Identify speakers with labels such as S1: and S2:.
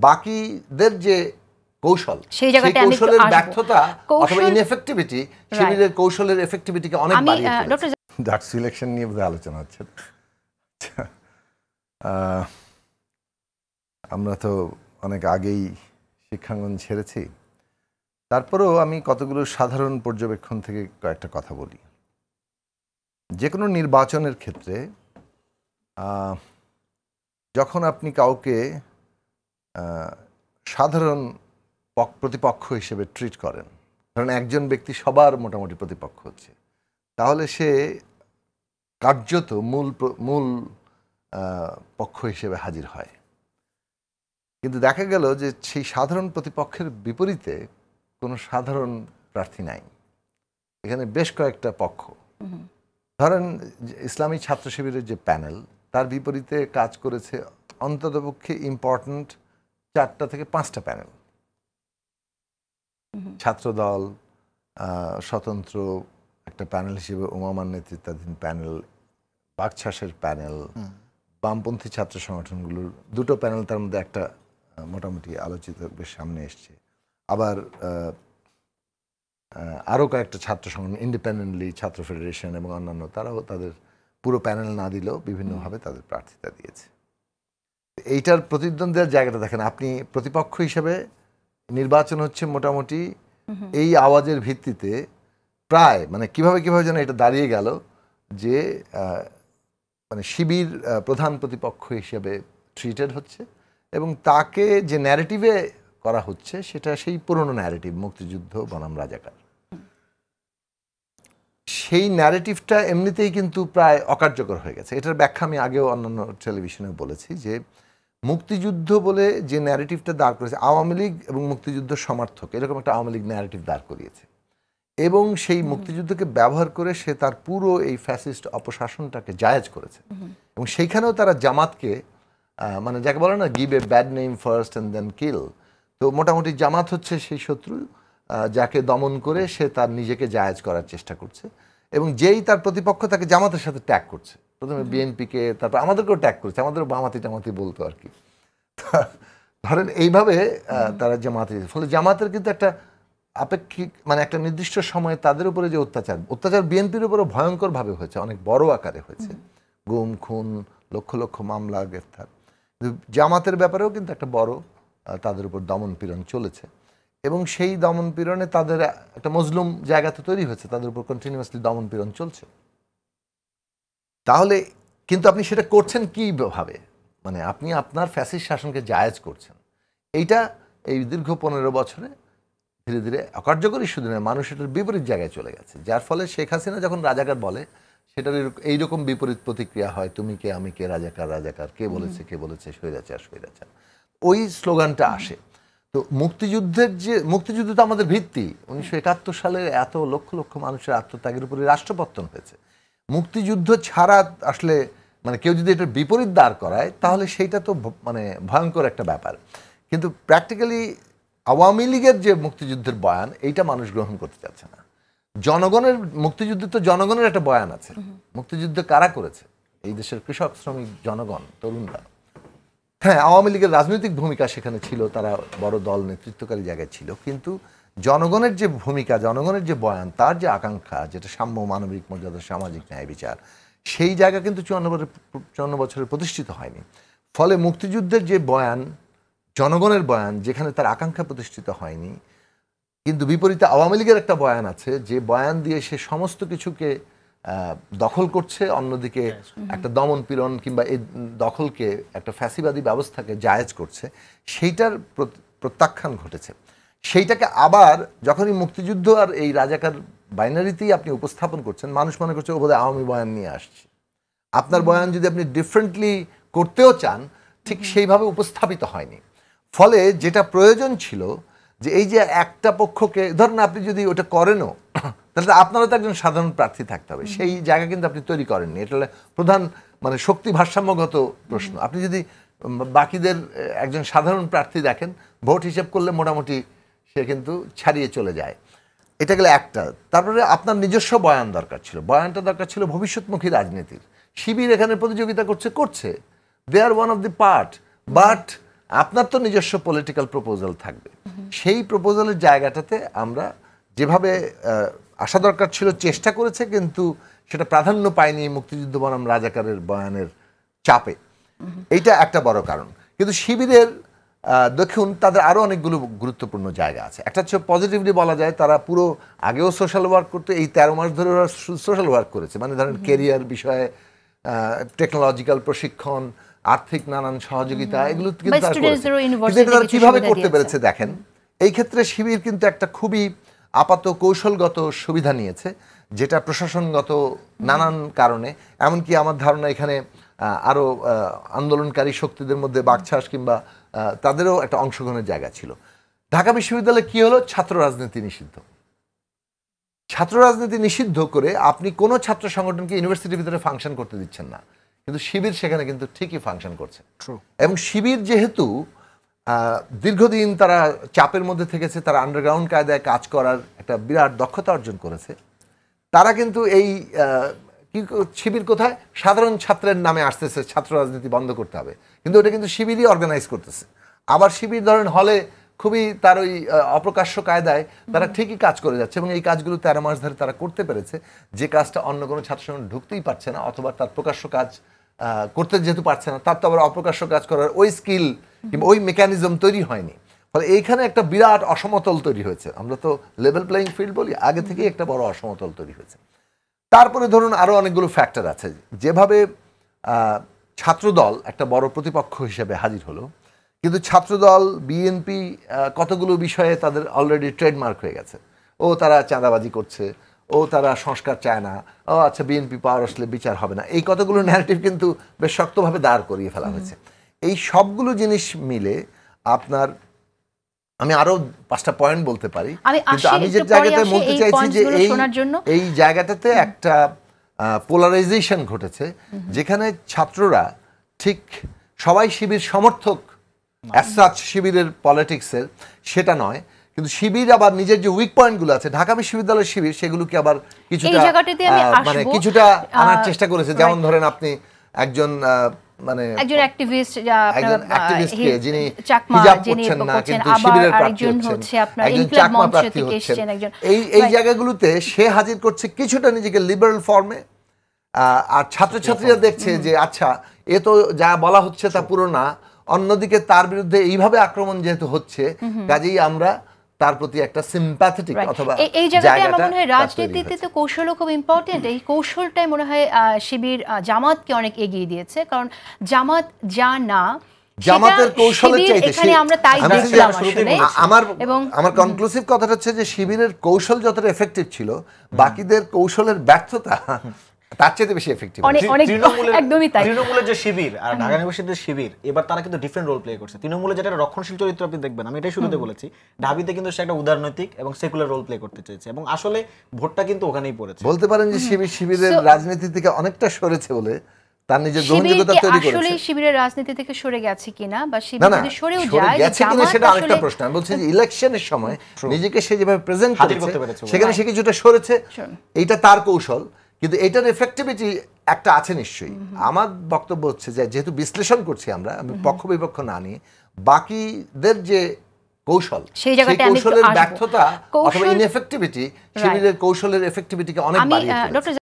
S1: বাকিদের যে কৌশল, সেই কৌশলের ব্যর্থতা অথবা ইনএফেক্টিভিটি শিবিরের কৌশলের এফেক্টিভিটিকে অনেক বাড়িয়ে তুলেছে। ডাক সিলেকশন নিয়ে বোধহয় আলোচনা হচ্ছে। আমরা তো অনেক আগেই শিক্ষাঙ্গন ছেড়েছি, তারপরেও আমি কতগুলো সাধারণ পর্যবেক্ষণ থেকে কয়েকটা কথা বলি। যে কোনো নির্বাচনের ক্ষেত্রে যখন আপনি কাউকে সাধারণ প্রতিপক্ষ হিসেবে ট্রিট করেন, কারণ একজন ব্যক্তি সবার মোটামুটি প্রতিপক্ষ হচ্ছে, তাহলে সে কার্যত মূল পক্ষ হিসেবে হাজির হয়। কিন্তু দেখা গেল যে সেই সাধারণ প্রতিপক্ষের বিপরীতে কোনো সাধারণ প্রার্থী নাই, এখানে বেশ কয়েকটা পক্ষ। ধরেন ইসলামী ছাত্র শিবিরের যে প্যানেল, তার বিপরীতে কাজ করেছে অন্ততপক্ষে ইম্পর্ট্যান্ট 4টা থেকে 5টা প্যানেল। ছাত্রদল, স্বতন্ত্র একটা প্যানেল হিসেবে উমামার নেতৃত্বাধীন প্যানেল, বাকছাসের প্যানেল, বামপন্থী ছাত্র সংগঠনগুলোর 2টো প্যানেল, তার মধ্যে একটা মোটামুটি আলোচিত বেশ সামনে এসছে। আবার আরও কয়েকটা ছাত্র সংগঠন, ইন্ডিপেন্ডেন্টলি ছাত্র ফেডারেশন এবং অন্যান্য, তারাও তাদের পুরো প্যানেল না দিলেও বিভিন্নভাবে তাদের প্রার্থিতা দিয়েছে। এইটার প্রতিদ্বন্দ্বিতার জায়গাটা দেখেন, আপনি প্রতিপক্ষ হিসেবে নির্বাচন হচ্ছে মোটামুটি এই আওয়াজের ভিত্তিতে প্রায়, মানে কিভাবে যেন এটা দাঁড়িয়ে গেল যে মানে শিবির প্রধান প্রতিপক্ষ হিসেবে ট্রিটেড হচ্ছে, এবং তাকে যে ন্যারেটিভে করা হচ্ছে সেটা সেই পুরনো ন্যারেটিভ, মুক্তিযুদ্ধ বনাম রাজাকার। সেই ন্যারেটিভটা এমনিতেই কিন্তু প্রায় অকার্যকর হয়ে গেছে। এটার ব্যাখ্যা আমি আগেও অন্যান্য টেলিভিশনে বলেছি যে মুক্তিযুদ্ধ বলে যে ন্যারেটিভটা দাঁড় করেছে, আওয়ামী লীগ এবং মুক্তিযুদ্ধ সমর্থক এরকম একটা আওয়ামী লীগ ন্যারেটিভ দাঁড় করিয়েছে, এবং সেই মুক্তিযুদ্ধকে ব্যবহার করে সে তার পুরো এই ফ্যাসিস্ট অপশাসনটাকে জায়েজ করেছে। এবং সেইখানেও তারা জামাতকে, মানে যাকে বলে না give a bad name first and then kill, তো মোটামুটি জামাত হচ্ছে সেই শত্রু যাকে দমন করে সে তার নিজেকে জায়েজ করার চেষ্টা করছে, এবং যেই তার প্রতিপক্ষ তাকে জামাতের সাথে ট্যাগ করছে, প্রথমে বিএনপিকে, তারপর আমাদেরকেও ট্যাগ করছে, আমাদের বামাতি টামাতি বলতো আর কি। ধরেন এইভাবে তারা জামাতে, ফলে জামাতের কিন্তু একটা আপেক্ষিক, মানে একটা নির্দিষ্ট সময়ে তাদের উপরে যে অত্যাচার বিএনপির উপরে ভয়ঙ্করভাবে হয়েছে, অনেক বড় আকারে হয়েছে, গুম খুন, লক্ষ লক্ষ মামলা, গ্রেফতার। জামাতের ব্যাপারেও কিন্তু একটা বড় তাদের উপর দমন পীড়ন চলেছে, এবং সেই দমন পীড়নে তাদের একটা মজলুম জায়গা তো তৈরি হয়েছে, তাদের উপর কন্টিনিউয়াসলি দমন পীড়ন চলছে। তাহলে কিন্তু আপনি সেটা করছেন কীভাবে, মানে আপনি আপনার ফ্যাসিস্ট শাসনকে জায়েজ করছেন। এইটা এই দীর্ঘ 15 বছরে ধীরে ধীরে অকার্যকরী শুধু নয়, মানুষ এটার বিপরীত জায়গায় চলে গেছে, যার ফলে শেখ হাসিনা যখন রাজাকার বলে সেটার এইরকম বিপরীত প্রতিক্রিয়া হয়, তুমি কে আমি কে, রাজাকার রাজাকার, কে বলেছে স্বৈরাচার স্বৈরাচার, ওই স্লোগানটা আসে। তো মুক্তিযুদ্ধ তো আমাদের ভিত্তি। 1971 সালে এত লক্ষ লক্ষ মানুষের আত্মত্যাগের উপরে রাষ্ট্রপতন হয়েছে। মুক্তিযুদ্ধ ছাড়া আসলে মানে কেউ যদি এটার বিপরীত দাঁড় করায় তাহলে সেইটা তো মানে ভয়ঙ্কর একটা ব্যাপার। কিন্তু প্র্যাকটিক্যালি আওয়ামী লীগের যে মুক্তিযুদ্ধের বয়ান, এইটা মানুষ গ্রহণ করতে চাচ্ছে না। জনগণের মুক্তিযুদ্ধে তো জনগণের একটা বয়ান আছে। মুক্তিযুদ্ধ কারা করেছে? এই দেশের কৃষক, শ্রমিক, জনগণ, তরুণরা। হ্যাঁ, আওয়ামী লীগের রাজনৈতিক ভূমিকা সেখানে ছিল, তারা বড় দল নেতৃত্বকারী জায়গায় ছিল, কিন্তু জনগণের যে ভূমিকা, জনগণের যে বয়ান, তার যে আকাঙ্ক্ষা, যেটা সাম্য, মানবিক মর্যাদা, সামাজিক ন্যায় বিচার, সেই জায়গা কিন্তু 54 বছরে প্রতিষ্ঠিত হয়নি। ফলে মুক্তিযুদ্ধের যে বয়ান, জনগণের বয়ান, যেখানে তার আকাঙ্ক্ষা প্রতিষ্ঠিত হয়নি, কিন্তু বিপরীতে আওয়ামী লীগের একটা বয়ান আছে, যে বয়ান দিয়ে সে সমস্ত কিছুকে দখল করছে, অন্যদিকে একটা দমন পীড়ন কিংবা এই দখলকে, একটা ফ্যাসিবাদী ব্যবস্থাকে জায়েজ করছে, সেইটার প্রত্যাখ্যান ঘটেছে। সেইটাকে আবার যখনই মুক্তিযুদ্ধ আর এই রাজাকার বাইনারিতেই আপনি উপস্থাপন করছেন, মানুষ মনে করছে ও বোধহয় আওয়ামী বয়ান নিয়ে আসছে। আপনার বয়ান যদি আপনি ডিফারেন্টলি করতেও চান, ঠিক সেইভাবে উপস্থাপিত হয়নি। ফলে যেটা প্রয়োজন ছিল যে এই যে একটা পক্ষকে, ধরেন আপনি যদি ওটা করেনও, তাহলে আপনারও তো একজন সাধারণ প্রার্থী থাকতে হবে, সেই জায়গা কিন্তু আপনি তৈরি করেননি। এটা হলে প্রধান মানে শক্তি ভারসাম্যগত প্রশ্ন। আপনি যদি বাকিদের একজন সাধারণ প্রার্থী দেখেন, ভোট হিসেব করলে মোটামুটি সে কিন্তু ছাড়িয়ে চলে যায়। এটা গেলে একটা। তারপরে আপনার নিজস্ব বয়ান দরকার ছিল, বয়ানটা দরকার ছিল ভবিষ্যৎমুখী রাজনীতির। শিবির এখানে প্রতিযোগিতা করছে, they are one of the part, but আপনার তো নিজস্ব পলিটিক্যাল প্রপোজাল থাকবে, সেই প্রপোজালের জায়গাটাতে আমরা যেভাবে আসা দরকার ছিল চেষ্টা করেছে, কিন্তু সেটা প্রাধান্য পায়নি মুক্তিযুদ্ধ বনাম রাজাকারের বয়ানের চাপে। এইটা একটা বড় কারণ। কিন্তু শিবিরের দেখুন তাদের আরও অনেকগুলো গুরুত্বপূর্ণ জায়গা আছে। একটা হচ্ছে পজিটিভলি বলা যায় তারা পুরো আগেও সোশ্যাল ওয়ার্ক করতো, এই 13 মাস ধরে ওরা সোশ্যাল ওয়ার্ক করেছে, মানে ধরেন কেরিয়ার বিষয়ে টেকনোলজিক্যাল প্রশিক্ষণ, আর্থিক নানান সহযোগিতা, এগুলো কিন্তু তারা কিভাবে করতে পেরেছে দেখেন। এই ক্ষেত্রে শিবির কিন্তু একটা খুবই আপাত কৌশলগত সুবিধা নিয়েছে, যেটা প্রশাসনগত নানান কারণে, এমনকি আমার ধারণা এখানে আরও আন্দোলনকারী শক্তিদের মধ্যে বাকছাস কিংবা তাদেরও একটা অংশগ্রহণের জায়গা ছিল। ঢাকা বিশ্ববিদ্যালয়ে কি হলো, ছাত্র রাজনীতি নিষিদ্ধ। ছাত্র রাজনীতি নিষিদ্ধ করে আপনি কোনো ছাত্র সংগঠনকে ইউনিভার্সিটির ভিতরে ফাংশন করতে দিচ্ছেন না, কিন্তু শিবির সেখানে কিন্তু ঠিকই ফাংশন করছে। এবং শিবির যেহেতু দীর্ঘদিন তারা চাপের মধ্যে থেকেছে, তারা আন্ডারগ্রাউন্ড কায়দায় কাজ করার একটা বিরাট দক্ষতা অর্জন করেছে, তারা কিন্তু এই শিবির কোথায় সাধারণ ছাত্রের নামে আসতেছে ছাত্র রাজনীতি বন্ধ করতে হবে, কিন্তু ওটা কিন্তু শিবিরই অর্গানাইজ করতেছে। আবার শিবির ধরেন হলে খুবই তার ওই অপ্রকাশ্য কায়দায় তারা ঠিকই কাজ করে যাচ্ছে, এবং এই কাজগুলো 13 মাস ধরে তারা করতে পেরেছে, যে কাজটা অন্য কোনো ছাত্র সংগঠন ঢুকতেই পারছে না, অথবা তার প্রকাশ্য কাজ করতে যেহেতু পারছে না, তার তো আবার অপ্রকাশ্য কাজ করার ওই স্কিল কিংবা ওই মেকানিজম তৈরি হয়নি। ফলে এইখানে একটা বিরাট অসমতল তৈরি হয়েছে। আমরা তো লেভেল প্লেয়িং ফিল্ড বলি, আগে থেকেই একটা বড় অসমতল তৈরি হয়েছে। তারপরে ধরুন আরও অনেকগুলো ফ্যাক্টর আছে, যেভাবে ছাত্রদল একটা বড় প্রতিপক্ষ হিসেবে হাজির হলো, কিন্তু ছাত্রদল বিএনপি কতগুলো বিষয়ে তাদের অলরেডি ট্রেডমার্ক হয়ে গেছে। ও তারা চাঁদাবাজি করছে, ও তারা সংস্কার চায় না, ও আচ্ছা বিএনপি পাওয়ার আসলে বিচার হবে না, এই কতগুলো ন্যারেটিভ কিন্তু বেশ শক্তভাবে দাঁড় করিয়ে ফেলা হয়েছে। এই সবগুলো জিনিস মিলে আপনার, আমি আরো 5টা পয়েন্ট বলতে পারি, কিন্তু আমি যে জায়গাটা বলতে চাইছি যে এই জায়গাটাতে একটা পোলারাইজেশন ঘটেছে, যেখানে ছাত্ররা ঠিক সবাই শিবির সমর্থক, শিবিরের পলিটিক্সের সেটা নয়, কিন্তু শিবির আবার নিজের যে উইক পয়েন্টগুলো আছে, ঢাকা বিশ্ববিদ্যালয়ের শিবির সেগুলোকে আবার কিছুটা কিছুটা আনার চেষ্টা করেছে। যেমন ধরেন আপনি একজন মানে একজন অ্যাক্টিভিস্টকে যিনি হিজাব পরছেন না কিন্তু শিবিরের প্রার্থী হচ্ছেন, একজন চাকমা প্রার্থী হচ্ছেন, এই জায়গাগুলোতে সে হাজির করছে কিছুটা নিজেকে লিবারেল ফর্মে, আর ছাত্রছাত্রীরা দেখছে যে আচ্ছা এ তো যা বলা হচ্ছে তা পুরো না, অন্যদিকে তার বিরুদ্ধে এইভাবে আক্রমণ যেহেতু হচ্ছে, কাজেই আমরা তার প্রতি একটা সিম্প্যাথেটিক অথবা
S2: এই জায়গাটা আমার মনে হয় রাজনীতিতে তো কৌশলও খুব ইম্পর্টেন্ট। এই কৌশলটাই মনে হয় শিবির জামাতকে অনেক এগিয়ে দিয়েছে, কারণ জামাত যা না
S1: জামাতের কৌশলের চাইতে
S2: এখানে আমরা তাই দেখলাম আসলে।
S1: আমার কনক্লুসিভ কথাটা হচ্ছে যে শিবিরের কৌশল যতটা এফেক্টিভ ছিল, বাকিদের কৌশলের ব্যর্থতা তার চেয়ে বেশি এফেক্টিভ।
S3: তৃণমূলের যে শিবির আর ঢাকা ইউনিভার্সিটির শিবির, এবার তারা কিন্তু ডিফারেন্ট রোল প্লে করছে। তৃণমূলে যেটা রক্ষণশীল চরিত্র আপনি দেখবেন, আমি এটাই শুরুতে বলেছি, ঢাবিতে কিন্তু সে একটা উদারনৈতিক এবং সেকুলার রোল প্লে করতে চেয়েছে, এবং আসলে ভোটটা কিন্তু ওখানেই পড়েছে।
S1: বলতে পারেন যে শিবিরের রাজনীতি থেকে অনেকটা সরেছে বলে তার নিজের গ্রহণযোগ্যতা তৈরি করেছে।
S2: আসলে শিবিরের রাজনীতি থেকে সরে গেছে কিনা, বা শিবির যদি সরেও যায়
S1: কিনা সেটা আরেকটা প্রশ্ন। আমি বলছি যে ইলেকশনের সময় নিজেকে সে যেভাবে প্রেজেন্ট করেছে সেখানে সে কিছুটা সরেছে, এইটা তার কৌশল, কিন্তু এটার এফেক্টিভিটি একটা আছে নিশ্চয়ই। আমার বক্তব্য হচ্ছে যে যেহেতু বিশ্লেষণ করছি আমরা, আমি পক্ষ বিপক্ষ না নিয়ে, বাকিদের যে কৌশল, সেই কৌশলের ব্যর্থতা অথবা ইনএফেক্টিভিটি শিবিরের কৌশলের এফেক্টিভিটিকে অনেক বাড়িয়ে ফেলেছে।